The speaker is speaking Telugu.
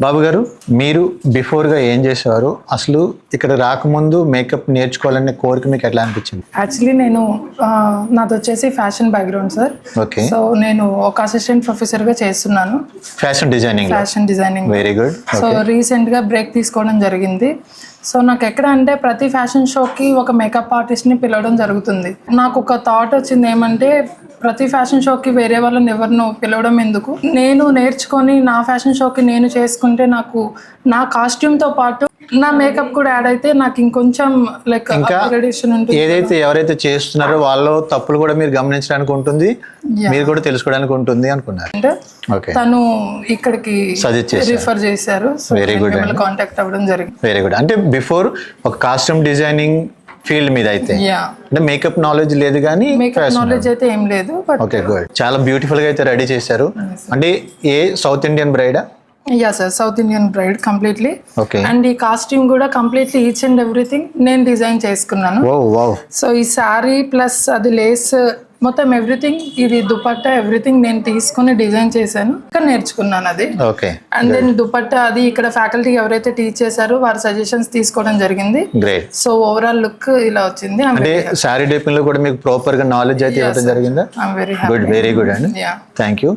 బాబు గారు, మీరు బిఫోర్గా ఏం చేసేవారు? అసలు ఇక్కడ రాకముందు మేకప్ నేర్చుకోవాలనే కోరిక మీకు ఎట్లా అనిపించింది? యాక్చువల్లీ నేను నాది వచ్చేసి fashion background sir. Okay. So నేను ఒక అసిస్టెంట్ ప్రొఫెసర్గా చేస్తున్నాను fashion designing. Very good. So రీసెంట్గా బ్రేక్ తీసుకోవడం జరిగింది. సో నాకు ఎక్కడ అంటే ప్రతి ఫ్యాషన్ షోకి ఒక మేకప్ ఆర్టిస్ట్ని పిలవడం జరుగుతుంది. నాకు ఒక థాట్ వచ్చింది ఏమంటే, ప్రతి ఫ్యాషన్ షోకి వేరే వాళ్ళని ఎవరినో పిలవడం ఎందుకు, నేను నేర్చుకొని నా ఫ్యాషన్ షోకి నేను చేసుకుంటే నాకు నా కాస్ట్యూమ్తో పాటు నా మేకప్ కూడా యాడ్ అయితే నాకు ఇంకొంచెం లైక్ అప్గ్రేడేషన్ ఉంటుంది. ఏదైతే ఎవరైతే చేస్తున్నారో వాళ్ళ తప్పులు కూడా మీరు గమనించడానికి ఉంటుంది, మీరు కూడా తెలుసుకోవడానికి ఉంటుంది అనుకున్నారు. అంటే తను ఇక్కడికి రిఫర్ చేశారు. Very good. కాంటాక్ట్ అవ్వడం జరిగింది. Very good. అంటే బిఫోర్ ఒక కాస్ట్యూమ్ డిజైనింగ్ ఫీల్డ్ మీద అయితే అంటే మేకప్ నాలెడ్జ్ లేదు, కానీ మేకప్ నాలెడ్జ్ అయితే ఏం లేదు. Okay, good. చాలా బ్యూటిఫుల్ గా అయితే రెడీ చేశారు. అంటే ఏ సౌత్ ఇండియన్ బ్రైడా? Yeah sir, south Indian bride completely. Okay. And ఈ కాస్ట్యూమ్ కూడా కంప్లీట్లీ ఈచ్ అండ్ ఎవ్రీథింగ్ నేను డిజైన్ చేసుకున్నాను. సో ఈ శారీ ప్లస్ అది లేస్ మొత్తం ఎవ్రీథింగ్, ఇది దుపట్టా ఎవ్రీథింగ్ నేను తీసుకుని డిజైన్ చేశాను, ఇక్కడ నేర్చుకున్నాను అది. ఓకే. అండ్ దెన్ దుపట్టా అది ఇక్కడ ఫ్యాకల్టీ ఎవరైతే టీచ్ చేశారో వారి సజెషన్స్ తీసుకోవడం జరిగింది. గ్రేట్. సో ఓవరాల్ లుక్ ఇలా వచ్చింది. అంటే శారీ డేపింగ్ లో కూడా మీకు ప్రాపర్ గా నాలెడ్జ్ అయితే ఇవ్వడం జరిగిందా? I'm very good. Very good అండి. Thank you.